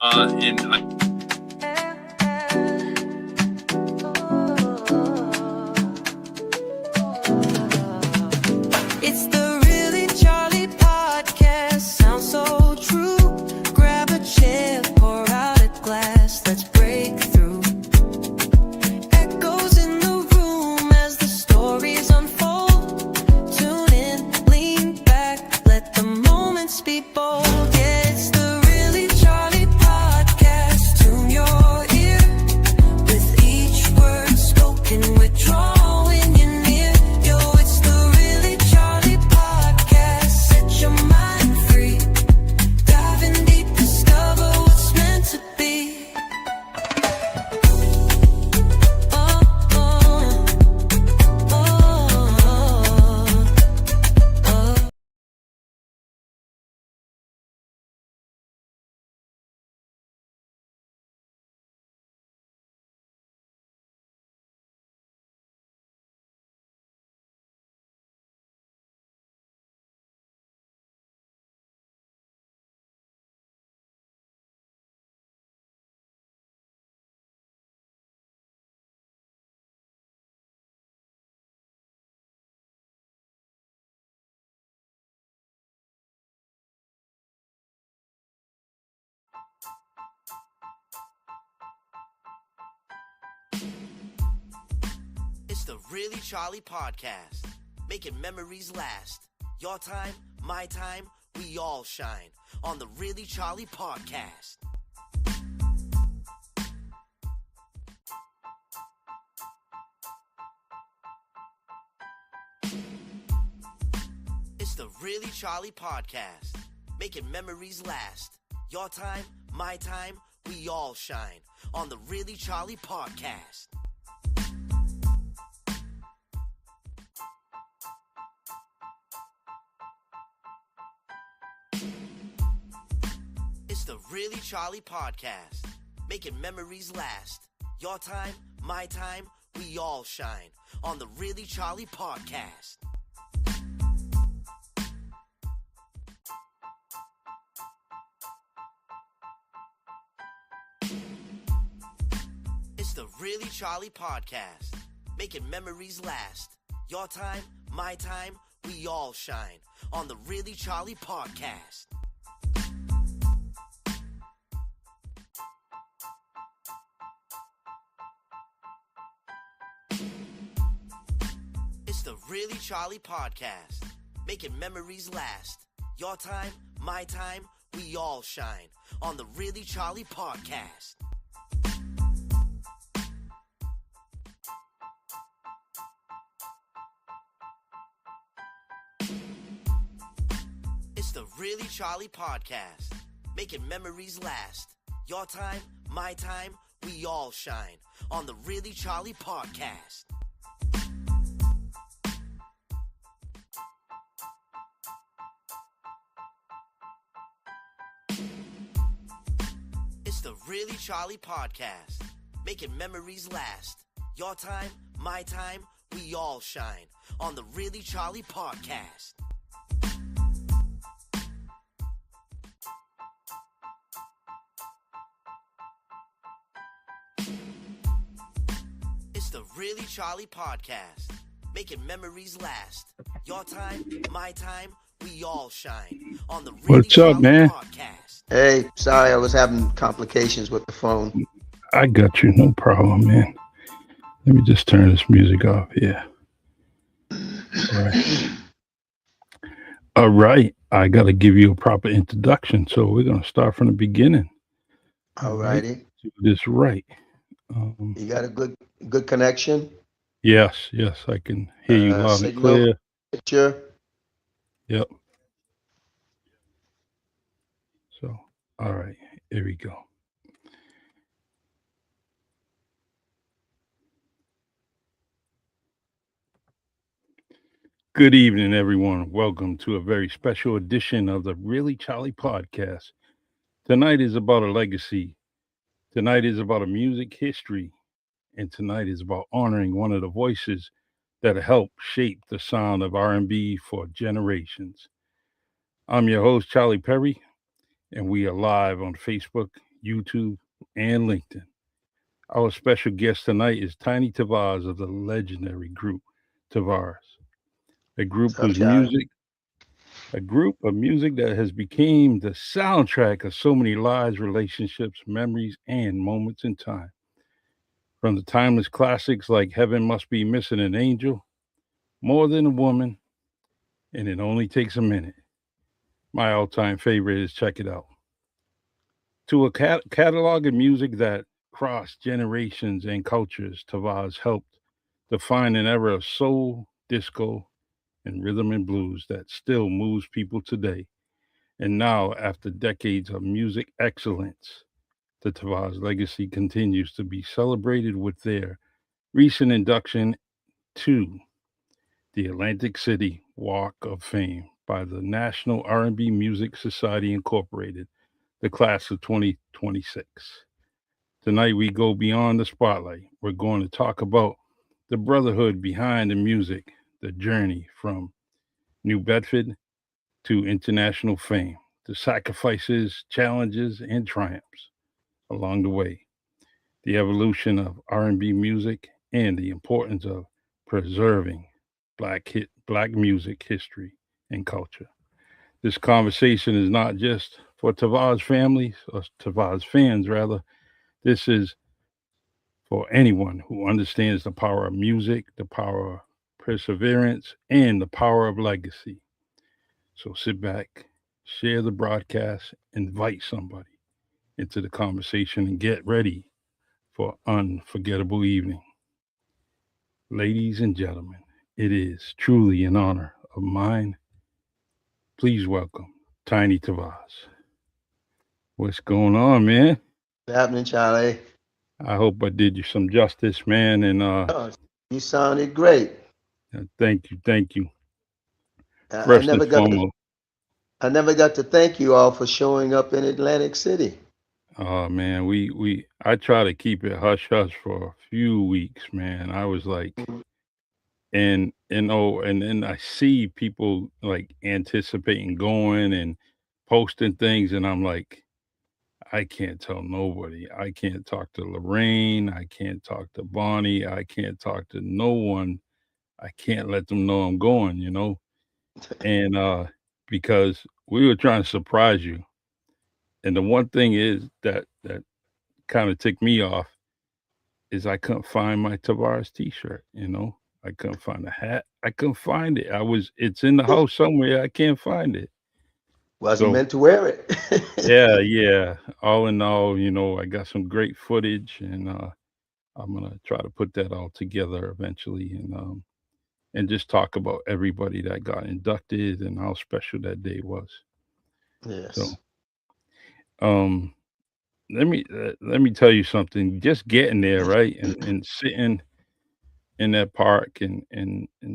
And It's the Really Charlie podcast. Sounds so true. Grab a chair, pour out a glass. Let's break through. Echoes in the room as the stories unfold. Tune in, lean back, let the moments be bold. Yeah, it's the Really Charlie podcast. Tune your ear. With each word spoken, we're drawing you near. Yo, it's the Really Charlie podcast. Set your mind free. Diving deep, discover what's meant to be. Oh, oh, oh, oh. It's the Really Charlie podcast, making memories last. Your time, my time, we all shine on the Really Charlie podcast. It's the Really Charlie podcast, making memories last. Your time, my time, we all shine on the Really Charlie podcast. It's the Really Charlie podcast, making memories last. Your time, my time, we all shine on the Really Charlie podcast. It's the Really Charlie podcast, making memories last. Your time, my time, we all shine on the Really Charlie podcast. It's the Really Charlie podcast, making memories last. Your time, my time, we all shine on the Really Charlie podcast. It's the Really Charlie podcast, making memories last. Your time, my time, we all shine on the Really Charlie podcast. It's the Really Charlie podcast, making memories last. Your time, my time, we all shine on the Really Charlie podcast. It's the Really Charlie podcast, making memories last. Your time, my time, we all shine on the Really What's up, Charlie man? podcast. Hey, sorry, I was having complications with the phone. I got you. No problem, man. Let me just turn this music off here. All right. All right. I got to give you a proper introduction. So we're going to start from the beginning. All righty. Do this right. You got a good connection? Yes. I can hear you loud and Signal, clear. picture. Yep. So, all right. Here we go. Good evening, everyone. Welcome to a very special edition of the Really Charlie podcast. Tonight is about a legacy. Tonight is about a music history. And tonight is about honoring one of the voices that helped shape the sound of R&B for generations. I'm your host, Charlie Perry, and we are live on Facebook, YouTube, and LinkedIn. Our special guest tonight is Tiny Tavares of the legendary group Tavares, a group What's up, whose Charlie? music, a group of music that has become the soundtrack of so many lives, relationships, memories, and moments in time. From the timeless classics like Heaven Must Be Missing an Angel, More Than a Woman, and It Only Takes a Minute. My all time favorite is Check It Out. To a catalog of music that crossed generations and cultures, Tavares helped define an era of soul, disco, and rhythm and blues that still moves people today. And now, after decades of music excellence, the Tavares legacy continues to be celebrated with their recent induction to the Atlantic City Walk of Fame by the National R&B Music Society Incorporated, the class of 2026. Tonight we go beyond the spotlight. We're going to talk about the brotherhood behind the music, the journey from New Bedford to international fame, the sacrifices, challenges, and triumphs along the way, the evolution of R&B music, and the importance of preserving black music history and culture. This conversation is not just for Tavares families or Tavares fans, rather. This is for anyone who understands the power of music, the power of perseverance, and the power of legacy. So sit back, share the broadcast, invite somebody into the conversation, and get ready for unforgettable evening. Ladies and gentlemen, it is truly an honor of mine. Please welcome Tiny Tavares. What's going on, man? What's happening, Charlie? I hope I did you some justice, man. And Oh, you sounded great. thank you. I First and never got to, foremost, I never got to thank you all for showing up in Atlantic City. oh man, I try to keep it hush hush for a few weeks, man. I was like, and then I see people like anticipating going and posting things, and I'm like, I can't tell nobody. I can't talk to Lorraine. I can't talk to Bonnie. I can't talk to no one. I can't let them know I'm going, And because we were trying to surprise you. And the one thing is that kind of ticked me off is I couldn't find my Tavares t-shirt. I couldn't find the hat. I couldn't find it. It's in the house somewhere. I can't find it. Wasn't So meant to wear it. yeah. All in all, I got some great footage, and I'm gonna try to put that all together eventually, and just talk about everybody that got inducted and how special that day was. So Yes. um, let me tell you something. Just getting there, right, and sitting in that park and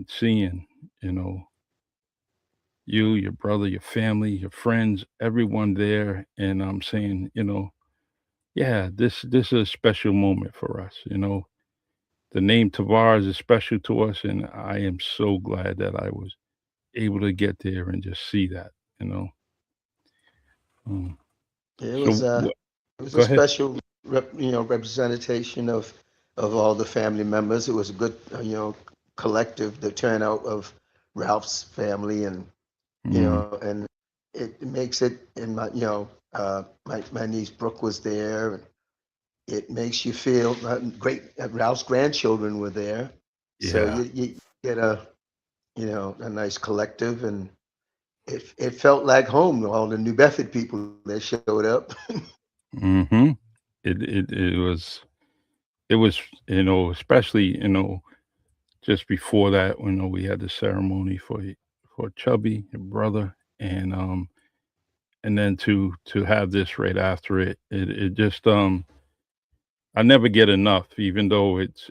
seeing, you know, you, your brother, your family, your friends, everyone there, and I'm saying, yeah, this is a special moment for us. The name Tavares is special to us, and I am so glad that I was able to get there and just see that. You know. Um, It so was a what? it was a Go ahead. special representation of all the family members. It was a good collective, the turnout of Ralph's family, and Mm, and it makes it, and my niece Brooke was there, and it makes you feel great. Ralph's grandchildren were there, so yeah. you get a nice collective, and it felt like home. All the New Bedford people that showed up. Mm-hmm. It was especially just before that, we had the ceremony for Chubby, your brother, and then to have this right after it just I never get enough, even though it's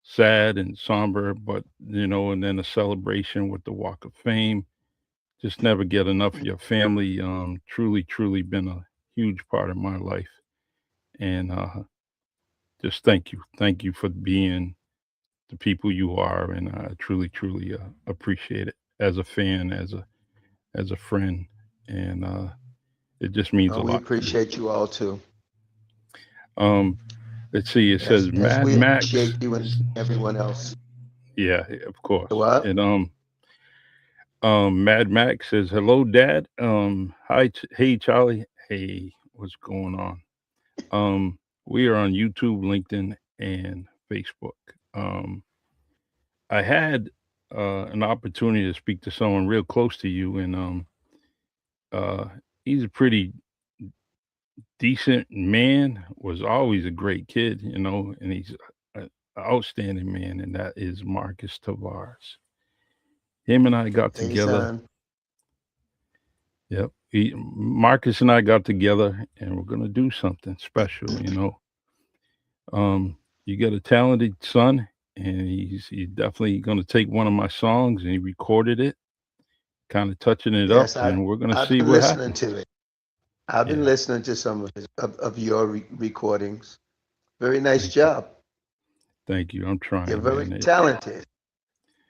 sad and somber, but and then a celebration with the Walk of Fame. Just never get enough of your family. Truly been a huge part of my life, and just thank you for being the people you are, and I truly appreciate it as a fan, as a friend, and It just means a We lot to me. appreciate you all too, Um, let's see. It says as Mad we Max. appreciate you and everyone else. Yeah, of course. What? And Mad Max says, "Hello, Dad. Hi, hey, Charlie. Hey, what's going on? We are on YouTube, LinkedIn, and Facebook. Um, I had an opportunity to speak to someone real close to you, and uh, he's a pretty decent man. Was always a great kid, and he's an outstanding man, and that is Marcus Tavares. Him and I got Hey, together. son. Yep. Marcus and I got together, and we're gonna do something special. You got a talented son, and he's definitely gonna take one of my songs, and he recorded it, kind of touching it up, Yes, and we're gonna I've see been what listening happens. to it. I've been Yeah. listening to some of your recordings. Very nice Thank you. job. Thank you. I'm You're trying, very man. talented.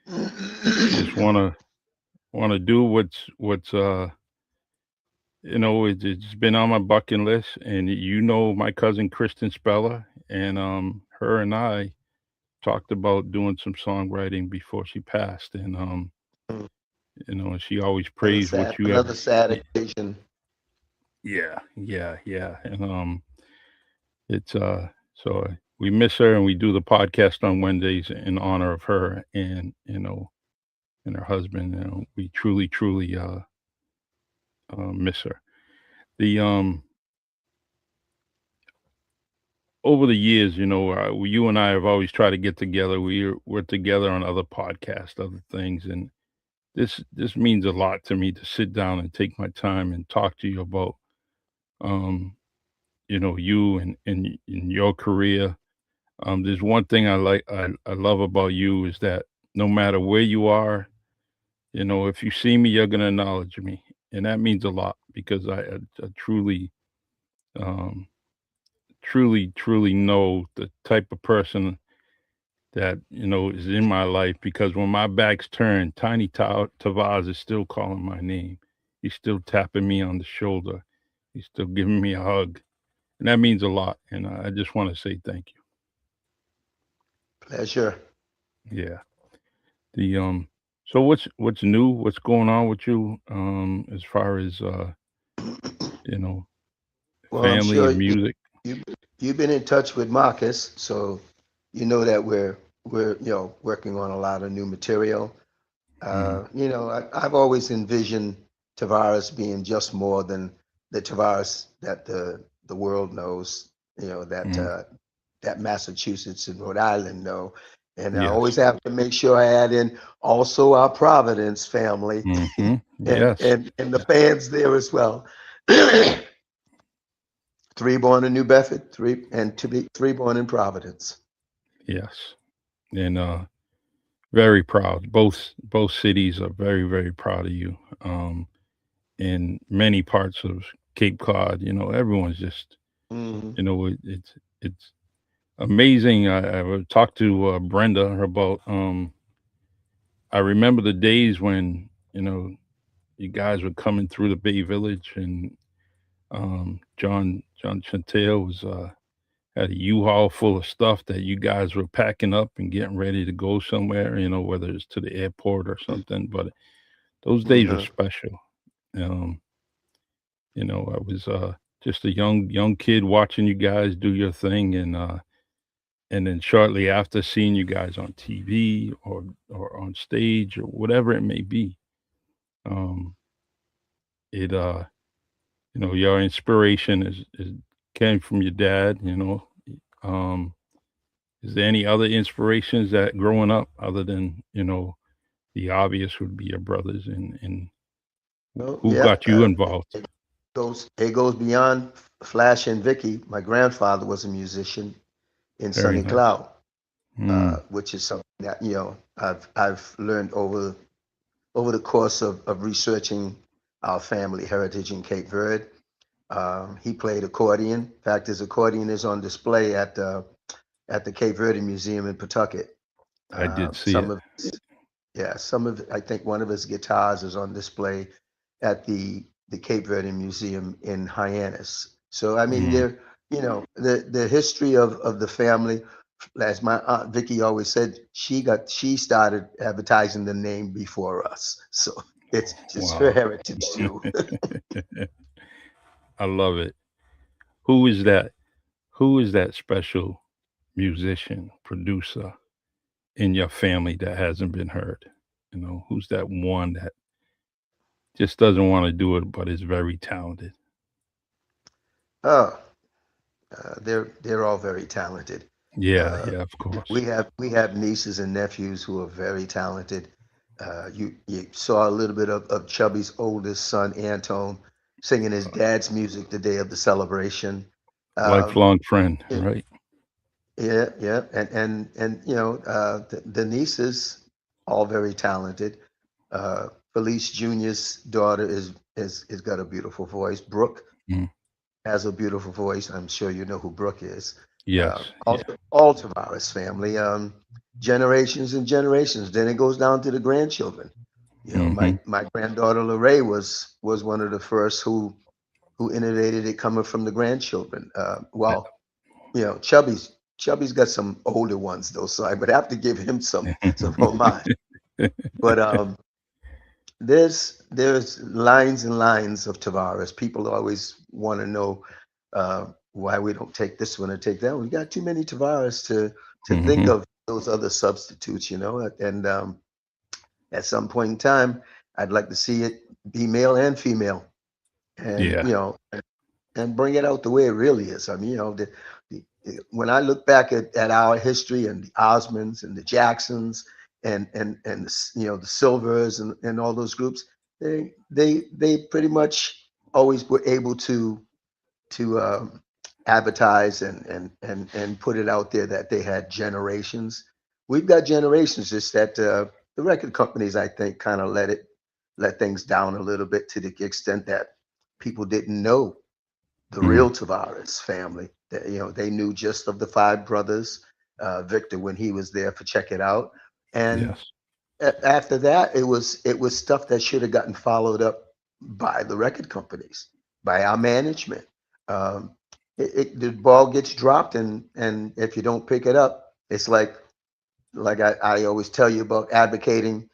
Just wanna do what's it's been on my bucket list, and my cousin Kristen Speller, and her and I talked about doing some songwriting before she passed, and and she always praised what you have. Another sad y- occasion. Yeah, yeah, yeah, and it's we miss her, and we do the podcast on Wednesdays in honor of her, and her husband. We truly, truly miss her. The Over the years, you and I have always tried to get together. We're together on other podcasts, other things, and this means a lot to me to sit down and take my time and talk to you about, um, you and your career. There's one thing I love about you is that no matter where you are, if you see me, you're gonna acknowledge me, and that means a lot because I truly, um, truly, truly know the type of person that is in my life. Because when my back's turned, Tavares is still calling my name. He's still tapping me on the shoulder. He's still giving me a hug, and that means a lot. And I just want to say thank Pleasure. you. Yeah. The So what's new? What's going on with you? As far as you know, Well, I'm family sure and music. you you've been in touch with Marcus, so you know that we're working on a lot of new material. Mm, I've always envisioned Tavares being just more than the Tavares that the world knows. That mm, that Massachusetts and Rhode Island know. And I always yes. have to make sure I add in also our Providence family Mm-hmm. and Yes. and the fans there as well. Three born in New Bedford, three born in Providence. Yes. And very proud. Both cities are very, very proud of you. In many parts of Cape Cod, everyone's just, Mhm. it's amazing. I talked to Brenda about. I remember the days when you guys were coming through the Bay Village, and John Chantel was had a U-Haul full of stuff that you guys were packing up and getting ready to go somewhere. Whether it's to the airport or something. But those days were Mhm. special. Um, I was just a young kid watching you guys do your thing, and then shortly after seeing you guys on TV or on stage or whatever it may be, um, it your inspiration is came from your dad. Um, is there any other inspirations that growing up other than the obvious would be your brothers, and Well, who yeah, got you involved? it goes beyond Flash and Vicky. My grandfather was a musician in Very Sunny nice. Cloud, Mm, which is something that I've learned over the course of researching our family heritage in Cape Verde. He played accordion. In fact, his accordion is on display at the Cape Verde Museum in Pawtucket. I did see Some it. of Yeah, I think one of his guitars is on display at the the Cape Verdean Museum in Hyannis. So I mean, Mm, there, the history of the family, as my aunt Vicky always said, she started advertising the name before us. So it's just her wow. heritage too. I love it. Who is that? Who is that special musician, producer in your family that hasn't been heard? Who's that one that just doesn't want to do it but is very talented? Oh, they're all very talented. Yeah, Uh, yeah, of course. we have nieces and nephews who are very talented. You saw a little bit of Chubby's oldest son, Antone, singing his dad's music the day of the celebration. Um, Lifelong friend, yeah, right? yeah, and the nieces all very talented. Felice Jr.'s daughter is got a beautiful voice. Brooke Mm. has a beautiful voice. I'm sure you know who Brooke is. Yes, yeah. All Tavares family, generations and generations. Then it goes down to the grandchildren. Hmm. My granddaughter Lorraine was one of the first who innovated it coming from the grandchildren. Chubby's got some older ones though, so I would have to give him some homage. But there's lines and lines of Tavares. People always want to know why we don't take this one or take that one. We got too many Tavares to think Hmm. of those other substitutes, And at some point in time, I'd like to see it be male and female, and Yeah. and bring it out the way it really is. I mean, when I look back at our history and the Osmonds and the Jacksons and the Silvers and all those groups, they pretty much always were able to advertise and put it out there that they had generations. We've got generations, just that the record companies, I think, kind of let things down a little bit to the extent that people didn't know the Mm. real Tavares family. They knew just of the five brothers, Victor when he was there for Check It Out, and Yes. after that, it was stuff that should have gotten followed up by the record companies, by our management. Um, the ball gets dropped, and if you don't pick it up, it's like I always tell you about advocating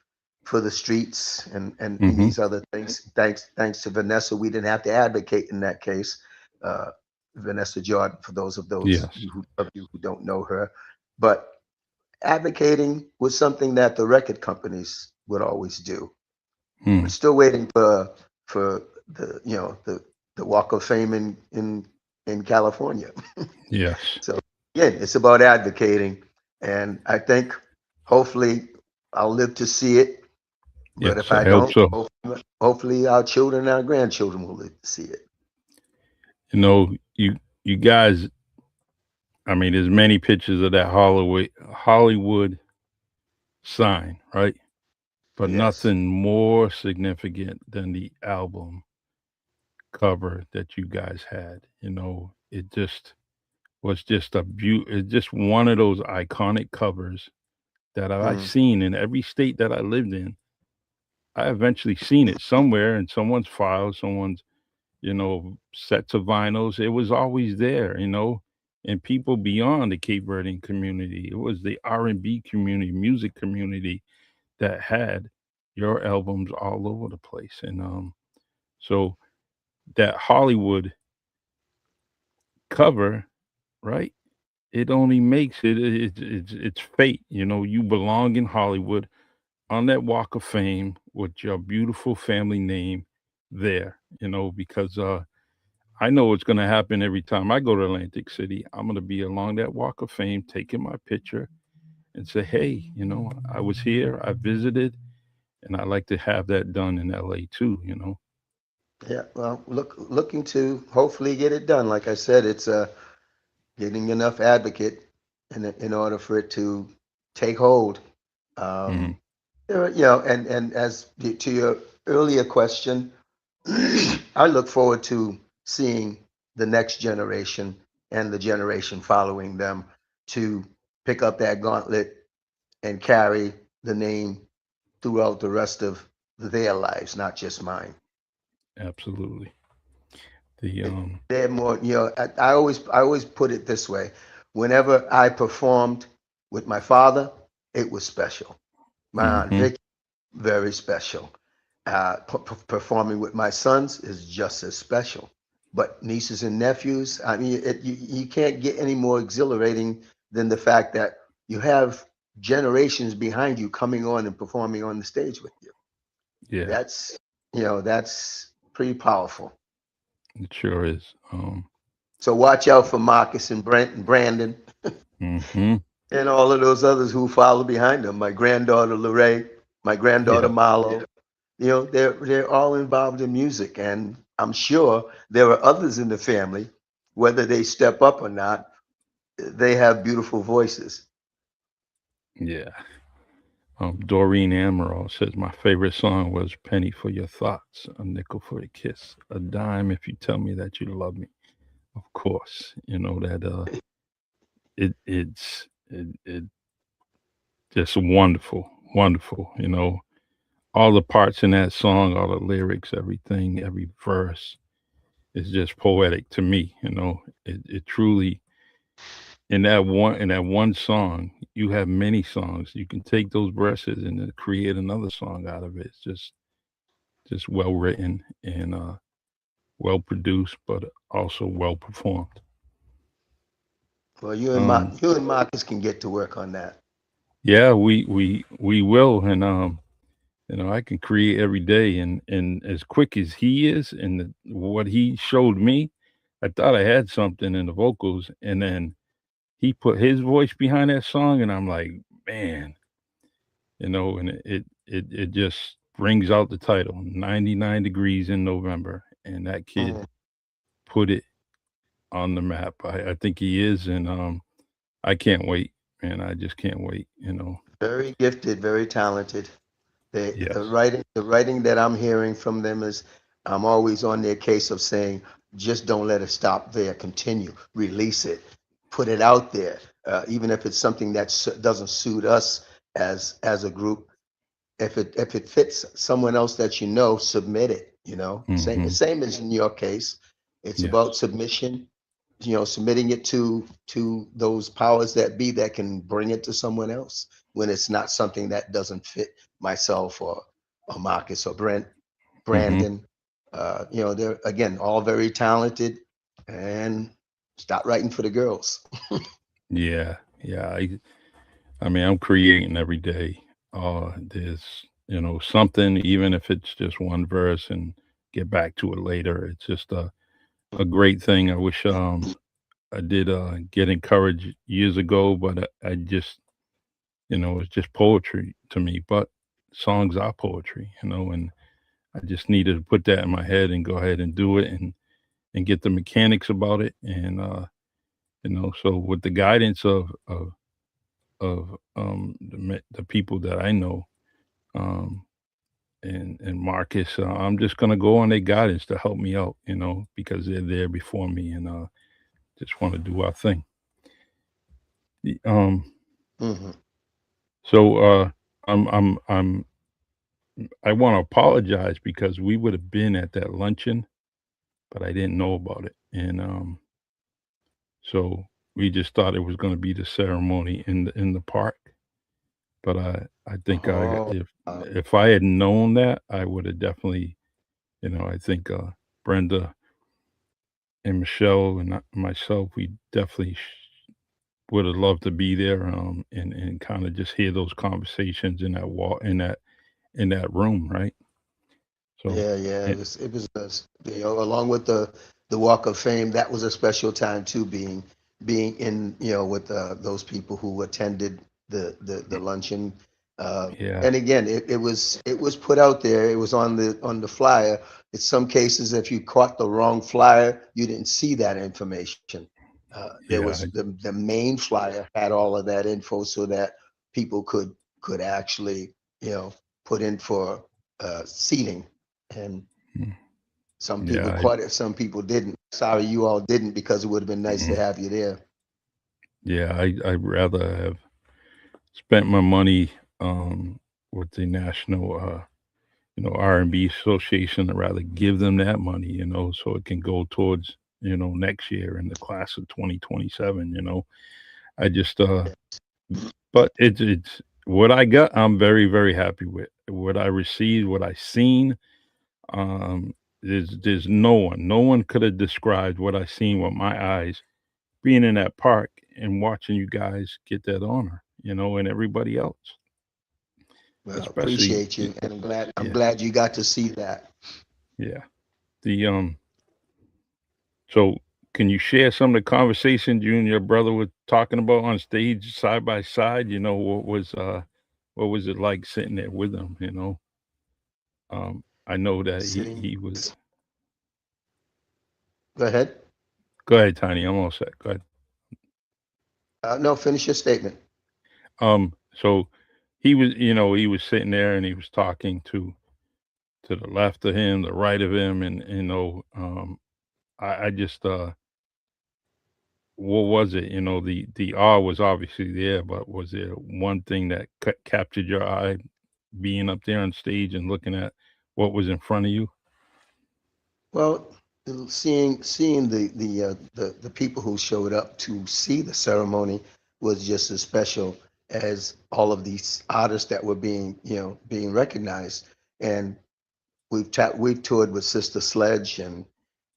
for the streets and Hmm. these other things. Thanks to Vanessa, we didn't have to advocate in that case. Uh, Vanessa Jordan, for those of those Yes. of you who don't know her, but advocating was something that the record companies would always do. We're Mm. still waiting for the Walk of Fame in California. Yes. So again, it's about advocating, and I think hopefully I'll live to see it. But if Yes. I I hope don't, so. hopefully our children and our grandchildren will live to see it. You guys. I mean, there's many pictures of that Hollywood sign, right? But Yes. nothing more significant than the album cover that you guys had. It just was just it's just one of those iconic covers that I've Mm, seen in every state that I lived in. I eventually seen it somewhere in someone's file, someone's, sets of vinyls. It was always there. And people beyond the Cape Verdean community. It was the R&B community, music community that had your albums all over the place. And so that Hollywood cover, right? It only makes it's fate. You belong in Hollywood on that Walk of Fame with your beautiful family name there. Because I know what's going to happen every time I go to Atlantic City. I'm going to be along that Walk of Fame, taking my picture, and say, "Hey, I was here, I visited, and I like to have that done in LA too." yeah. Well, looking to hopefully get it done. Like I said, it's getting enough advocate in order for it to take hold. Hmm. Um, and as to your earlier question, I look forward to seeing the next generation and the generation following them to pick up that gauntlet and carry the name throughout the rest of their lives, not just mine. Absolutely. The They're more, I always put it this way. Whenever I performed with my father, it was special. My Aunt hmm Vic, very special. Performing with my sons is just as special. But nieces and nephews, I mean, you can't get any more exhilarating than the fact that you have generations behind you coming on and performing on the stage with you. yeah, That's pretty powerful. it sure is. So watch out for Marcus and Brent and Brandon hmm and all of those others who follow behind them. My granddaughter Lorraine, my granddaughter Yeah. Marlo. They're all involved in music, and I'm sure there are others in the family, whether they step up or not. They have beautiful voices. Yeah. Doreen Amaral says my favorite song was "Penny for Your Thoughts," "A Nickel for a Kiss," "A Dime If You Tell Me That You Love Me." Of course, you know that it just wonderful, wonderful. You know all the parts in that song, all the lyrics, everything, every verse is just poetic to me. It truly in that one song, you have many songs. You can take those verses and then create another song out of it. It's just well written and well produced, but also well performed. Well, Um, you and Marcus can get to work on that. yeah, we will, and I can create every day, and as quick as he is, and what he showed me, I thought I had something in the vocals, and then he put his voice behind that song, and I'm like, man, and it just brings out the title 99 degrees in November, and that kid Mm. put it on the map. I think he is, and I can't wait, man. I just can't wait. Very gifted, very talented. The Yes. writing that I'm hearing from them is, I'm always on their case of saying, just don't let it stop there. Continue, release it, put it out there. Even if it's something that doesn't suit us as a group, if it fits someone else that submit it. Same hmm same as in your case. It's Yes. about submission. Submitting it to those powers that be that can bring it to someone else when it's not something that doesn't fit myself or Marcus or hmm Brandon. They're again all very talented, and stop writing for the girls. Yeah. Yeah. I mean, I'm creating every day. There's something, even if it's just one verse, and get back to it later. It's just a great thing. I wish I did get encouraged years ago, but I just it's just poetry to me. But songs are poetry, and I just needed to put that in my head and go ahead and do it, and get the mechanics about it, and so with the guidance of the people that I know, um, and Marcus, I'm just gonna go on their guidance to help me out, because they're there before me, and just want to do our thing. The- Um, Hmm. so I want to apologize because we would have been at that luncheon, but I didn't know about it, and so we just thought it was going to be the ceremony in the park. But I think Oh, if I had known that, I would have definitely, I think Brenda and Michelle and myself, we definitely would have loved to be there, and kind of just hear those conversations in that wall in that room, right? So, yeah, yeah. It it, was it was along with the Walk of Fame. That was a special time too, being in with those people who attended the luncheon. yeah, And again, it was put out there. It was on the flyer. In some cases, if you caught the wrong flyer, you didn't see that information. There yeah, was the main flyer had all of that info so that people could actually put in for seating, and mm, some yeah, people caught it, some people didn't. Sorry you all didn't, because it would have been nice to mm, have you there. yeah. I'd rather have spent my money with the National R&B Association to rather give them that money, so it can go towards, next year in the class of 2027. I just but it's what I got. I'm very very happy with what I received, what I seen. Um, there's no one could have described what I seen with my eyes being in that park and watching you guys get that honor, and everybody else, Well, especially appreciate you, and I'm yeah, glad you got to see that. yeah. The So, can you share some of the conversations you and your brother were talking about on stage side by side? What was it like sitting there with him? I know that Sitting. he was. Go ahead. Go ahead, Tiny. I'm all set. Go ahead. No, finish your statement. So he was sitting there and he was talking to the left of him, the right of him, and I just what was it? The awe was obviously there, but was there one thing that captured your eye being up there on stage and looking at what was in front of you? Well, seeing the people who showed up to see the ceremony was just as special as all of these artists that were being recognized. And we've toured with Sister Sledge, and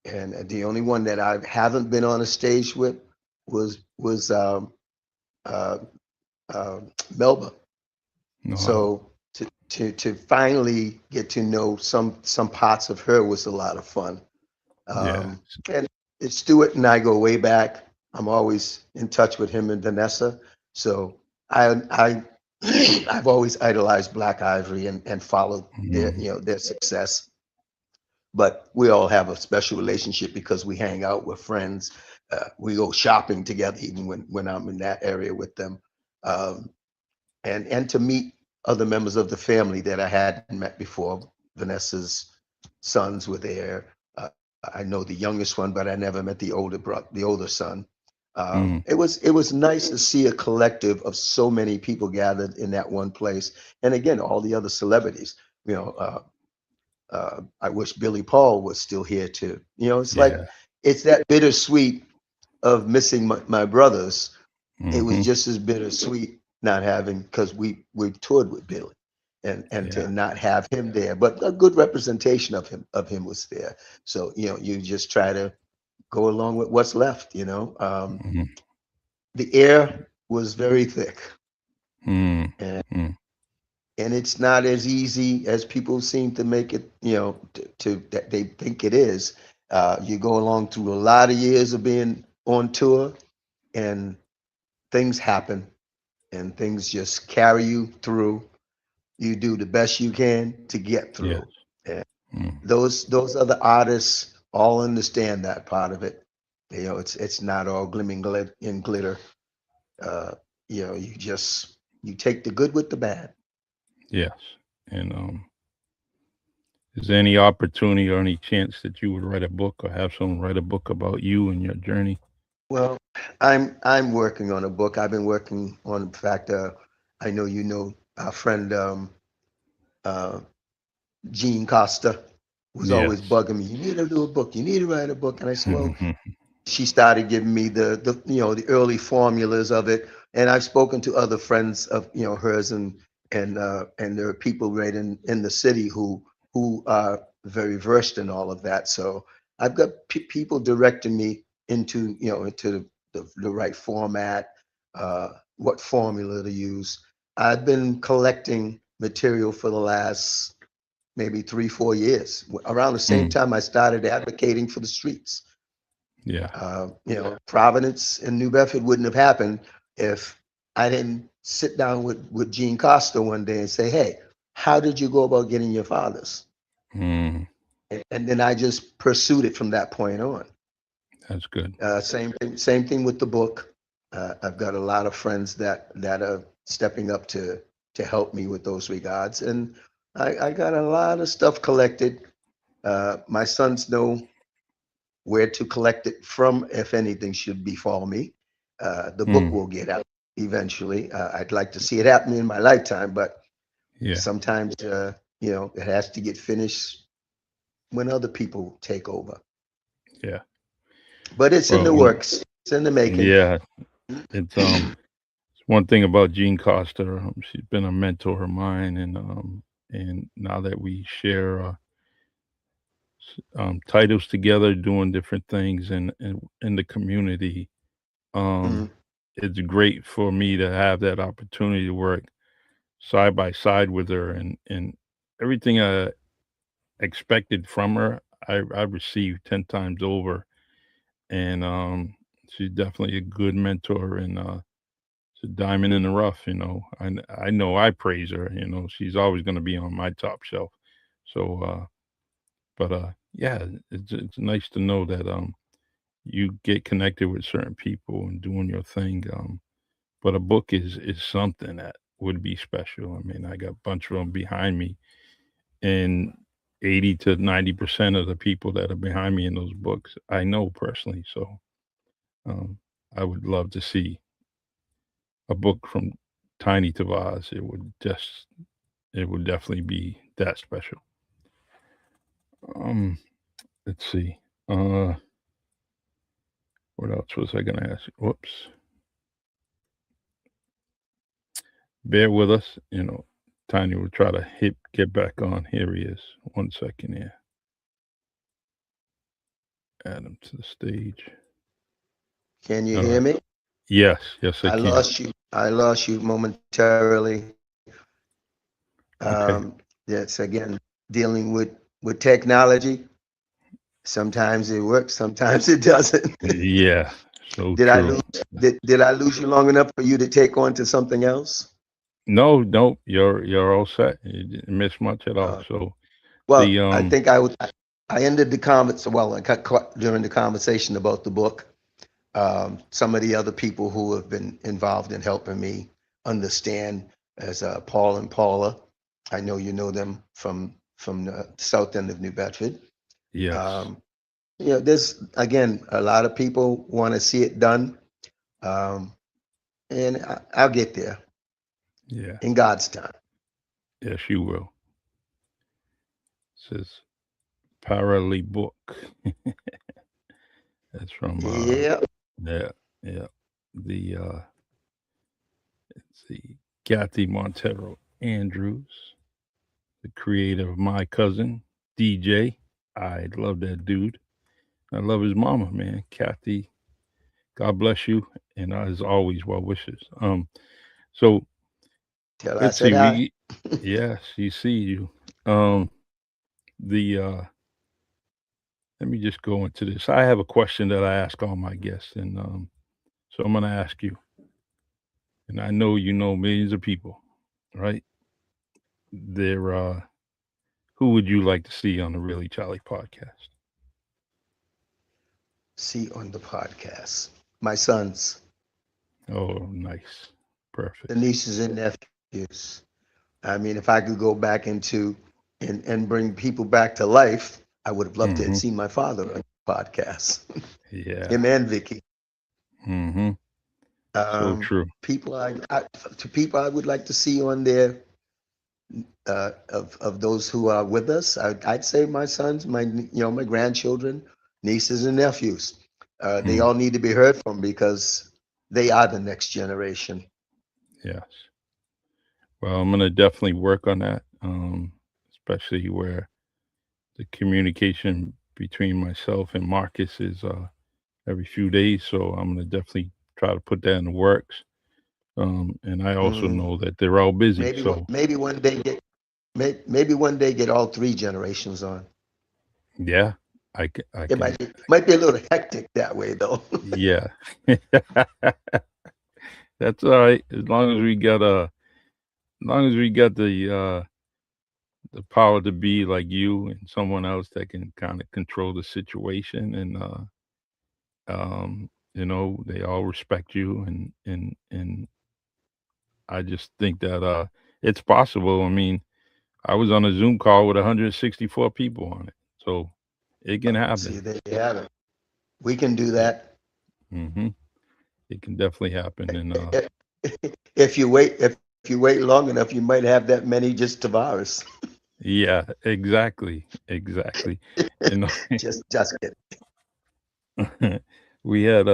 the only one that I haven't been on a stage with was uh, uh, Melba. No. So to finally get to know some parts of her was a lot of fun. Yeah. And Stuart and I go way back. I'm always in touch with him and Vanessa. So I I've always idolized Black Ivory and followed Mhm. their success. But we all have a special relationship because we hang out with friends. We go shopping together even when I'm in that area with them. Um, and to meet other members of the family that I hadn't met before. Vanessa's sons were there. I know the youngest one, but I never met the older son. Mhm. It was nice to see a collective of so many people gathered in that one place, and again, all the other celebrities. You know, I wish Billy Paul was still here too. It's like Yeah. it's that bittersweet of missing my brothers. It was Mhm. just as bittersweet not having, because we toured with Billy, and to Yeah. not have him there, but a good representation of him was there. So you just try to go along with what's left. Mhm. The air was very thick, Mhm. and Mhm. it's not as easy as people seem to make it. To that they think it is. You go along through a lot of years of being on tour, and things happen, and things just carry you through. You do the best you can to get Yes. through. And Mhm. those other artists all understand that part of it. It's not all glimmering and glitter. Uh, you take the good with the bad. Yes. And is there any opportunity or any chance that you would write a book or have someone write a book about you and your journey? Well, I'm working on a book. I've been working on, in fact, I know our friend uh, Gene Costa was always Yes. bugging me. You need to do a book. You need to write a book. And I said, well, she started giving me the early formulas of it, and I've spoken to other friends of hers, and there are people right in the city who are very versed in all of that. So I've got people directing me into the right format, what formula to use. I've been collecting material for the last maybe 3 4 years, around the same Mm. time I started advocating for the streets. Yeah. Providence and New Bedford wouldn't have happened if I didn't sit down with Gene Costa one day and say, hey, how did you go about getting your fathers? Mm. And then I just pursued it from that point on. That's good. Same thing with the book. I've got a lot of friends that are stepping up to help me with those regards. And I got a lot of stuff collected. My sons know where to collect it from if anything should befall me. The book Mm. will get out eventually. I'd like to see it happen in my lifetime, but Yeah. sometimes It has to get finished when other people take over. Yeah. But it's in Well, the works. It's in the making. yeah, it's one thing about Jean Costa. She's been a mentor of mine, and now that we share titles together, doing different things in the community, Mm, um, it's great for me to have that opportunity to work side by side with her, and everything I expected from her, I received 10 times over, and she's definitely a good mentor, and it's a diamond in the rough. I know I praise her. She's always going to be on my top shelf. So, but yeah, it's nice to know that you get connected with certain people and doing your thing. But a book is something that would be special. I mean, I got a bunch of them behind me, and 80 to 90% of the people that are behind me in those books I know personally. So um, I would love to see a book from Tiny Tavares. It would definitely be that special. Um, let's see. Uh, what else was I gonna ask? Whoops. Bear with us. Tiny will try to get back on. Here he is. 1 second here. Add him to the stage. can you All hear right. me? Yes, yes, I I can. lost you. I lost you momentarily. Okay. That's again dealing with technology. Sometimes it works, sometimes it doesn't. Yeah. So Did I true. lose did I lose you long enough for you to take on to something else? No, no, you're all set. You didn't miss much at all. Uh, So the well, I think I ended the comments. Well, I got caught during the conversation about the book. Some of the other people who have been involved in helping me understand, as Paul and Paula. I know you know them from the south end of New Bedford. yes. Um, there's again a lot of people want to see it done, um, and I'll get there Yeah. in God's time. Yes, you will. Says Parallel book. That's from Yeah, yeah, yeah. The let's see, Kathy Montero Andrews, the creator of My Cousin, DJ. I love that dude. I love his mama, man. Kathy, God bless you. And as always, well wishes. So till I let's said see, hi. yes, you see you. Um the let me just go into this. I have a question that I ask all my guests, and so I'm gonna ask you, and I know you know millions of people, right? They're who would you like to see on the Really Charlie podcast? See on the podcast. My sons, Oh, nice. the Perfect. nieces and nephews. I mean, if I could go back into and bring people back to life, I would have loved to have Mm-hmm. seen my father on the podcast. Yeah. Him and Vicky. Mm-hmm. So true. People to people I would like to see on there, of those who are with us. I'd say my sons, my grandchildren, nieces and nephews. They Mm, all need to be heard from because they are the next generation. yes. Well, I'm gonna definitely work on that, especially where the communication between myself and Marcus is every few days. So I'm gonna definitely try to put that in the works. And I also Mm, know that they're all busy. So maybe one day maybe one day get all three generations on. yeah, I It can, might be a little hectic that way though. yeah. That's all right. As long as we got as long as we got the power to be like you and someone else that can kind of control the situation, and they all respect you, and I just think that it's possible. I mean, I was on a Zoom call with 164 people on it, so it can See, happen. there you have it. We can do Yeah. that. Hmm. It can definitely happen, and If you wait long enough, you might have that many just Tavares. Yeah, exactly, exactly. You know, Just kidding. we had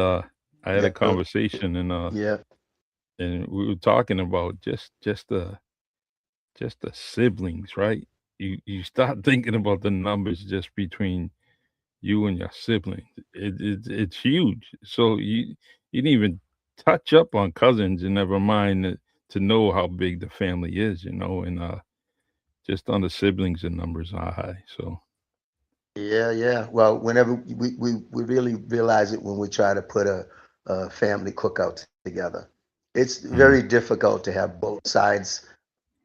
I had Yeah, a conversation yeah, and we were talking about just the siblings, right? You start thinking about the numbers just between you and your siblings. It's huge. So you didn't even touch up on cousins, and never mind to know how big the family is, and just on the siblings, the numbers are high. So yeah, yeah. Well, whenever we really realize it when we try to put a family cookout together. It's very mm, difficult to have both sides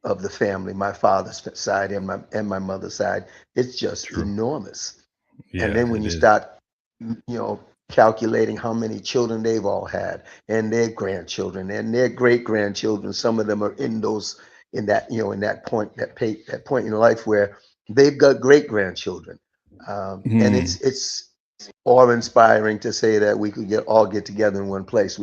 of the family, my father's side and my mother's side. It's just true. enormous. And Yeah, then when it you is. start, calculating how many children they've all had and their grandchildren and their great grandchildren, some of them are in those in that point that point in life where they've got great grandchildren, and Mm, it's awe inspiring to say that we could get together in one place.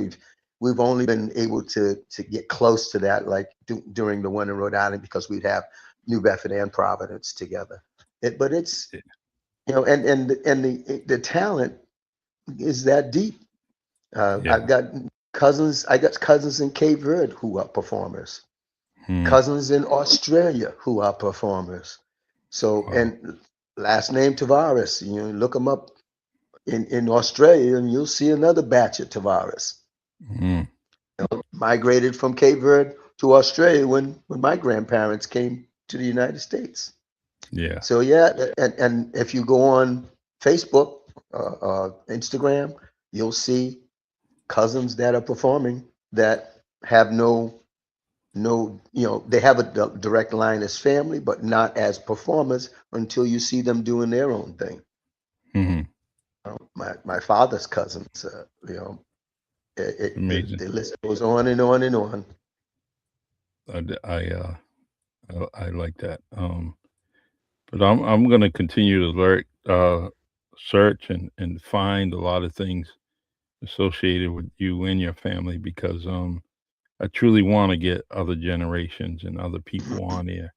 We've only been able to get close to that like during the one in Rhode Island because we'd have New Bedford and Providence together. But it's and the talent is that deep. I've yeah. got cousins. I got cousins in Cape Verde who are performers. Mm, Cousins in Australia who are performers. So wow. and last name Tavares. Look them up in Australia, and you'll see another batch of Tavares. Mm, Migrated from Cape Verde to Australia when my grandparents came to the United States. yeah. So yeah, and if you go on Facebook, Instagram, you'll see cousins that are performing that have no they have a direct line as family, but not as performers until you see them doing their own thing. Hmm. My father's cousins, Amazing. the list goes on and on and on. I, d- I like that. But I'm gonna continue to search and find a lot of things associated with you and your family because I truly want to get other generations and other people on there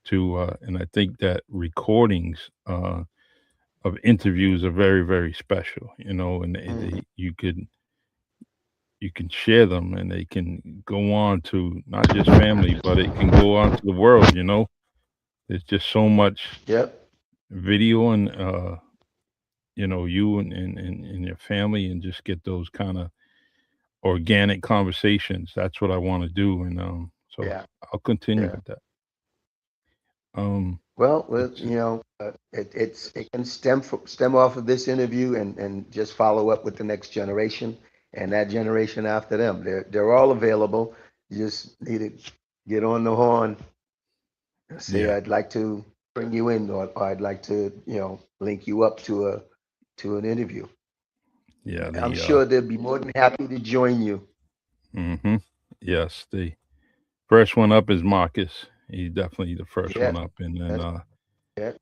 to and I think that recordings of interviews are very very special, and Mhm. you can share them and they can go on to not just family but it can go on to the world. There's just so much Yep. video and you and your family and just get those kind of organic conversations. That's what I want to do, and so Yeah. I'll continue Yeah. with that. Um, Well, it's it can stem off of this interview and just follow up with the next generation and that generation after them. They're all available. You just need to get on the horn and say yeah, I'd like to bring you in, or I'd like to link you up to an interview. yeah, I'm the sure they'd be more than happy to join you. hmm yes, the first one up is Marcus. He's definitely the first Yeah, one up, and then that's it.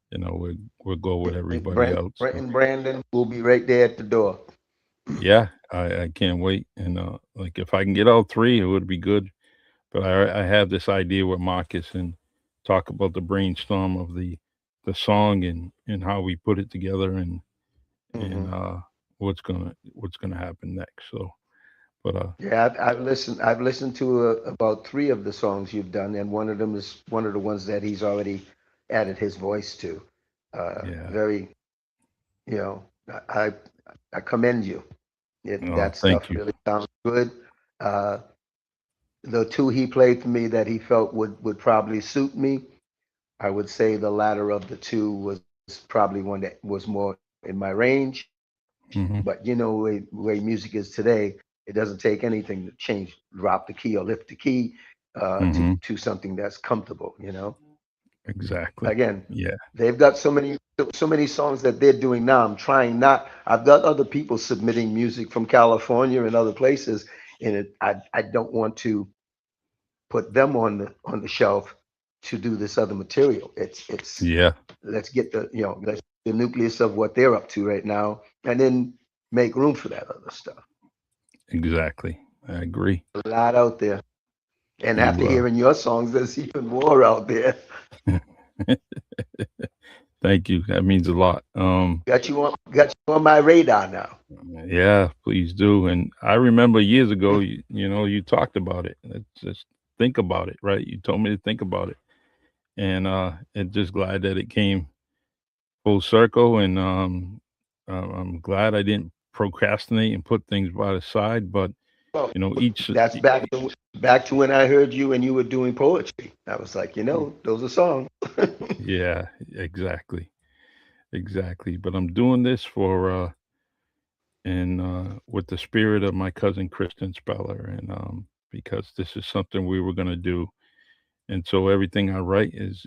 we'll go with everybody else. Brent So and Brandon will be right there at the door. yeah, I can't wait, and like if I can get all three, it would be good. But I have this idea with Marcus and talk about the brainstorm of the song and how we put it together and Hmm. what's gonna happen next. So, but Yeah, I've listened. I've listened to about three of the songs you've done, and one of them is one of the ones that he's already added his voice to. yeah. Very, you know, I I commend you. Oh, That thank stuff you. really sounds good. Uh, the two he played for me that he felt would probably suit me, I would say the latter of the two was probably one that was more in my range. But Hmm. the way music is today, it doesn't take anything to change, drop the key or lift the key Hmm. to something that's comfortable. Exactly. Again, Yeah. they've got so many songs that they're doing now. I'm trying not. I've got other people submitting music from California and other places, and I don't want to put them on the shelf to do this other material. It's Yeah. let's get the nucleus of what they're up to right now, and then make room for that other stuff. Exactly. I agree. A lot out there, and after You hearing your songs, there's even more out there. Thank you. That means a lot. Got you on my radar now. Yeah, please do. And I remember years ago, you talked about it. Let's just think about it, right? You told me to think about it, and just glad that it came full circle. And I'm glad I didn't procrastinate and put things by the side. But Well, each that's back to when I heard you and you were doing poetry. I was like, those are songs. yeah, exactly, exactly. But I'm doing this for and with the spirit of my cousin Kristen Speller, and because this is something we were gonna do, and so everything I write is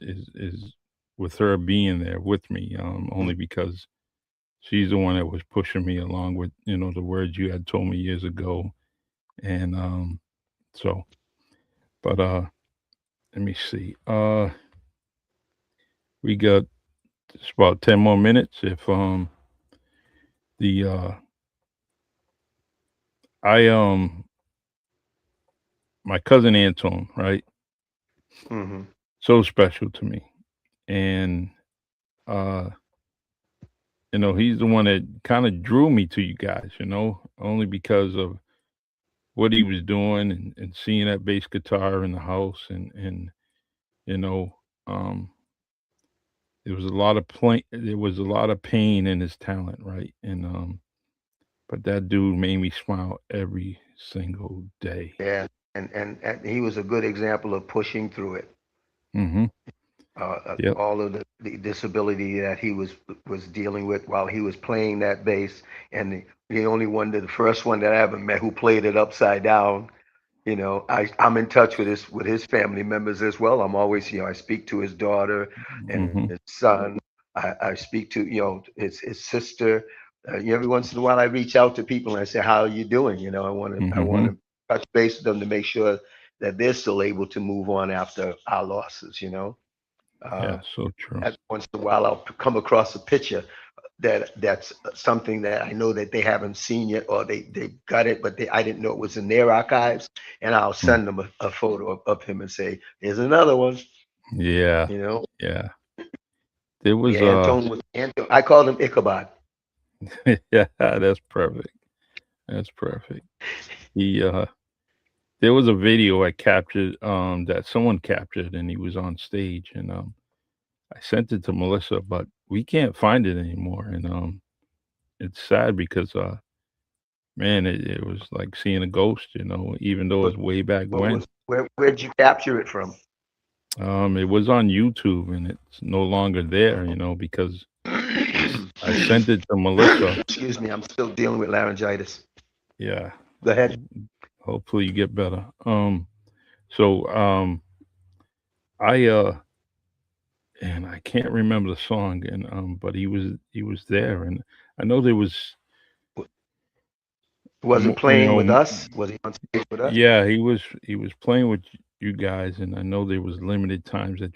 with her being there with me, only because she's the one that was pushing me along with the words you had told me years ago, and so, but let me see, we got just about 10 more minutes. If the I my cousin Anton, right, Hmm. so special to me, and uh he's the one that kind of drew me to you guys, only because of what he was doing, and seeing that bass guitar in the house, and you know, um, there was a lot of pain in his talent, right? And but that dude made me smile every single day. Yeah, and he was a good example of pushing through it. Mm-hmm. Yep. All of the disability that he was dealing with while he was playing that bass, and the only one, the first one that I ever met who played it upside down. I'm in touch with his family members as well. I'm always, I speak to his daughter and Mm-hmm. his son. I speak to, his sister. Every once in a while, I reach out to people and I say, "How are you doing?" I want Mm-hmm. to touch base with them to make sure that they're still able to move on after our losses. Yeah. Uh, So true. every once in a while, I'll come across a picture that's something that I know that they haven't seen yet, or they got it, but I didn't know it was in their archives, and I'll Mm. send them a photo of him and say, "Here's another one." Yeah. You know, Yeah. There yeah. was Anton. I called him Ichabod. yeah. That's perfect. That's perfect. He There was a video I captured, that someone captured, and he was on stage, and I sent it to Melissa, but we can't find it anymore, and it's sad because man, it was like seeing a ghost, even though But it's way back what when. was where'd you capture it from? It was on YouTube, and it's no longer there, because I sent it to Melissa. Excuse me, I'm still dealing with laryngitis. Yeah, Go ahead. hopefully you get better. So I and I can't remember the song, and but he was there, and I know there was Was it you playing know with us? Was he on stage with us? yeah, he was playing with you guys, and I know there was limited times that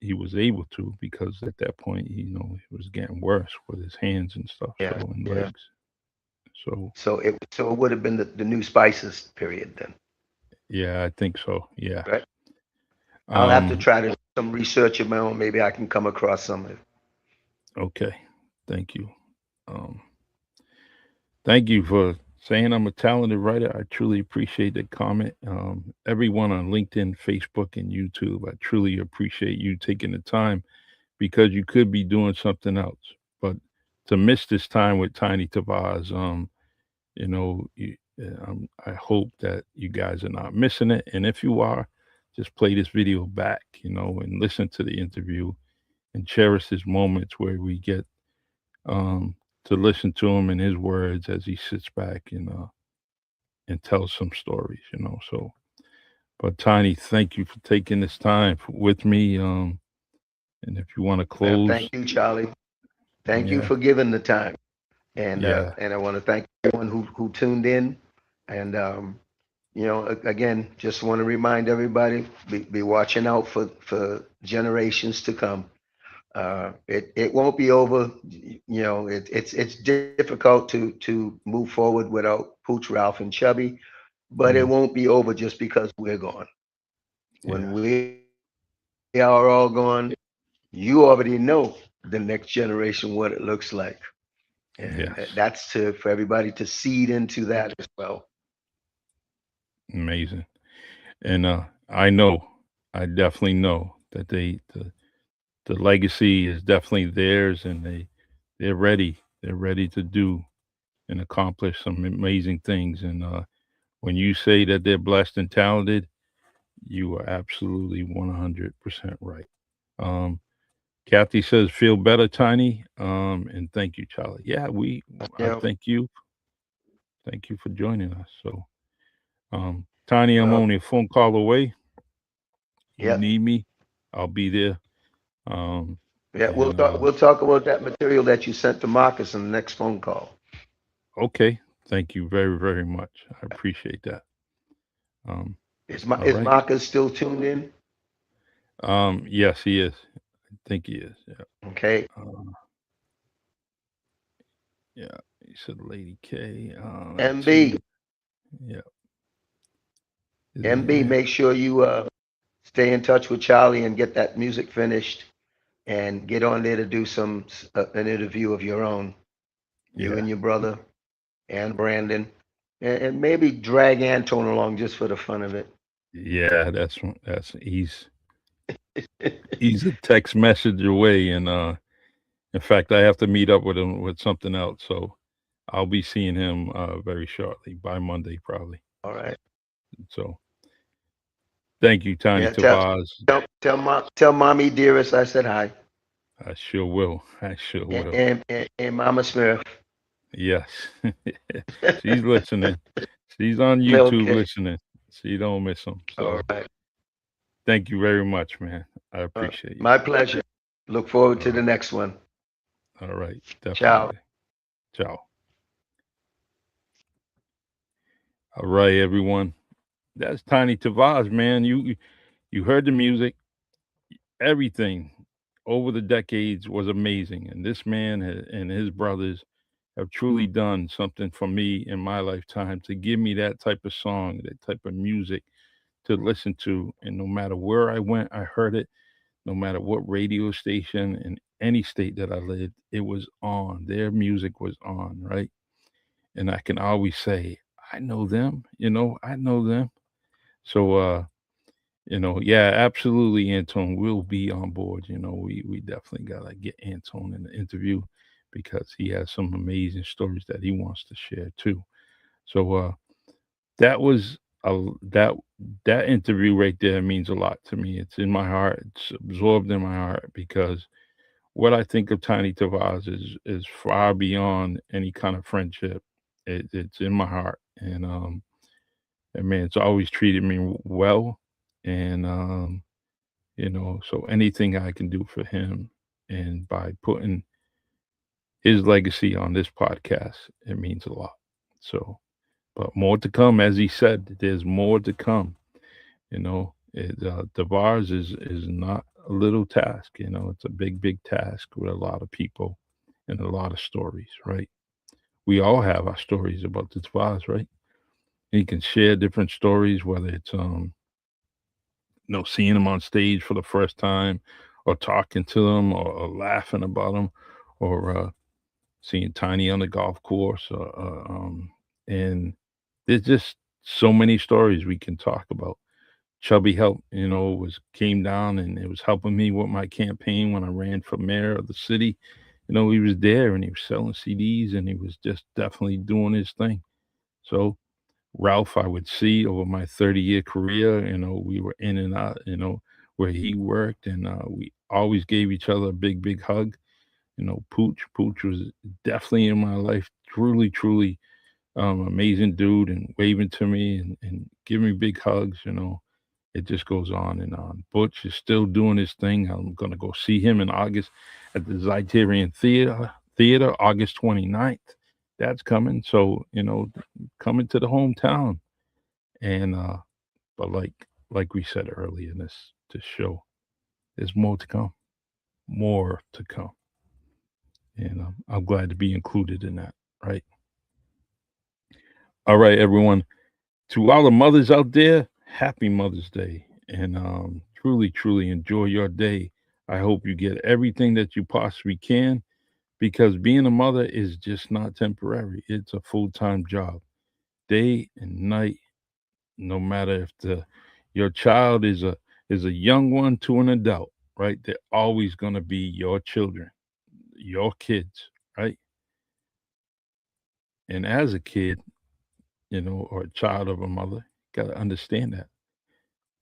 he was able to, because at that point, it was getting worse with his hands and stuff, so, Yeah, and yeah. legs. So So it would have been the new Spices period then, yeah, I think so. Yeah. right? I'll have to Um. try to do some research of my own. Maybe I can come across some. Okay. Thank you. Um. Thank you for saying I'm a talented writer. I truly appreciate that comment. Everyone on LinkedIn, Facebook, and YouTube, I truly appreciate you taking the time, because you could be doing something else. But to miss this time with Tiny Tavares, I hope that you guys are not missing it. And if you are, just play this video back, and listen to the interview, and cherish these moments where we get um, to listen to him in his words as he sits back and tells some stories. So, but Tiny, thank you for taking this time with me. And if you want to close, Thank you, Charlie. Thank you yeah, for giving the time, and yeah, and I want to thank everyone who tuned in. And again, just want to remind everybody, be watching out for generations to come. It won't be over. It's difficult to move forward without Pooch, Ralph, and Chubby, but it mm, won't be over just because we're gone. yeah, When we are all gone, you already know the next generation what it looks like. And Yes, that's to for everybody to seed into that as well. amazing. And I know, I definitely know that the legacy is definitely theirs, and they're ready. They're ready to do and accomplish some amazing things. And when you say that they're blessed and talented, you are absolutely 100% right. Um, Kathy says, "Feel better, Tiny." And thank you, Charlie. Yeah, I Yeah. thank you for joining us. So, Tiny, I'm Well, only a phone call away. You yeah. need me, I'll be there. Um, Yeah. We'll and talk we'll talk about that material that you sent to Marcus in the next phone call. Okay, thank you very, very much. I appreciate that. Um, all Is right. Marcus still tuned in? Yes, he is. I think he is. Yeah. Okay. Yeah. He said Lady K. Let's see. MB. Yeah. Is he MB, there? make sure you stay in touch with Charlie and get that music finished and get on there to do an interview of your own. You Yeah. and your brother and Brandon, and maybe drag Anton along just for the fun of it. Yeah. That's he's a text message away, and in fact, I have to meet up with him with something else. So I'll be seeing him very shortly by Monday, probably. All right. So thank you, Tiny Yeah. Tavaz. Tell mommy dearest I said hi, I sure will. I sure will. and Mama Smith. Yes. She's listening. She's on YouTube Okay. listening. She don't miss them. All So right. thank you very much, man. I appreciate you. My pleasure. Look forward All to the right. next one. All right. Ciao. Definitely. Ciao. All right, everyone. That's Tiny Tavaz, man. You heard the music. Everything over the decades was amazing, and this man and his brothers have truly done something for me in my lifetime to give me that type of song, that type of music to listen to. And no matter where I went, I heard it. No matter what radio station in any state that I lived, it was on. Their music was on, right? And I can always say, I know them, I know them. So, yeah, absolutely, Anton will be on board. We definitely gotta get Anton in the interview because he has some amazing stories that he wants to share too. So, that was a that interview right there means a lot to me. It's in my heart. It's absorbed in my heart because what I think of Tiny Tavaz is far beyond any kind of friendship. It's in my heart, and man, it's always treated me well, and so anything I can do for him, and by putting his legacy on this podcast, it means a lot. So, but more to come, as he said, there's more to come. Tavares is not a little task. It's a big, big task with a lot of people and a lot of stories, right? We all have our stories about the Tavares, right? He can share different stories, whether it's seeing him on stage for the first time, or talking to them, or laughing about him, or seeing Tiny on the golf course, and there's just so many stories we can talk about. Chubby help, was came down and it was helping me with my campaign when I ran for mayor of the city. He was there and he was selling CDs and he was just definitely doing his thing. So Ralph, I would see over my 30-year career, we were in and out, where he worked, and we always gave each other a big, big hug. Pooch was definitely in my life, truly, truly amazing dude, and waving to me and giving me big hugs. It just goes on and on. Butch is still doing his thing. I'm going to go see him in August at the Zeitarian Theater, August 29th. That's coming. So, coming to the hometown. And but like we said earlier in this show, there's more to come. More to come. And I'm glad to be included in that, right? All right, everyone. To all the mothers out there, happy Mother's Day. And truly, truly enjoy your day. I hope you get everything that you possibly can, because being a mother is just not temporary. It's a full-time job, day and night, no matter if the your child is a young one to an adult, right? They're always going to be your children, your kids, right? And as a kid, or a child of a mother, got to understand that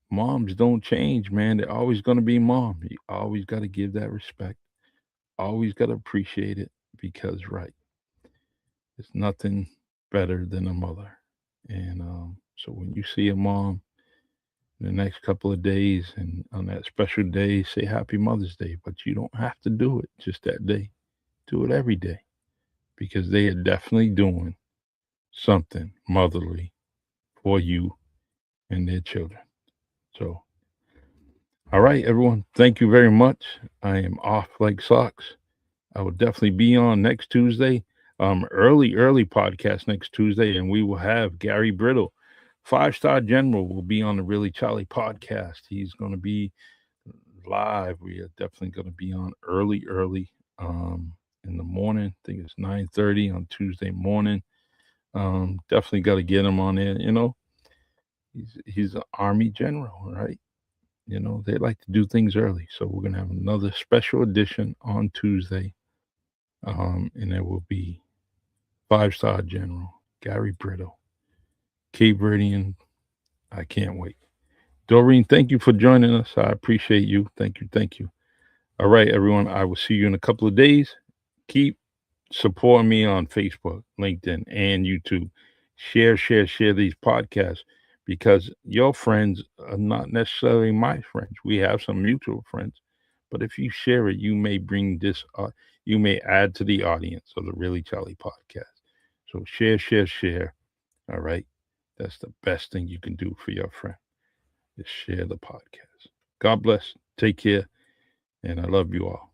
moms don't change, man. They're always going to be mom. You always got to give that respect. Always got to appreciate it, because, right, there's nothing better than a mother. And so when you see a mom in the next couple of days, and on that special day, say Happy Mother's Day, but you don't have to do it just that day. Do it every day, because they are definitely doing something motherly for you and their children. So, all right, everyone, thank you very much. I am off like socks. I will definitely be on next Tuesday. Early podcast next Tuesday, and we will have Gary Brittle, 5-star general, will be on the Really Charlie podcast. He's going to be live. We are definitely going to be on early, in the morning. I think it's 9:30 on Tuesday morning. Definitely got to get him on there. He's an Army general, right? They like to do things early, so we're gonna have another special edition on Tuesday. And there will be 5-star general Gary Brittle, Cape Verdean. I can't wait. Doreen, thank you for joining us. I appreciate you. Thank you. All right, everyone. I will see you in a couple of days. Keep supporting me on Facebook, LinkedIn, and YouTube. Share these podcasts, because your friends are not necessarily my friends. We have some mutual friends, but if you share it, you may bring this, you may add to the audience of the Really Charlie podcast. So share. All right. That's the best thing you can do for your friend, is share the podcast. God bless. Take care. And I love you all.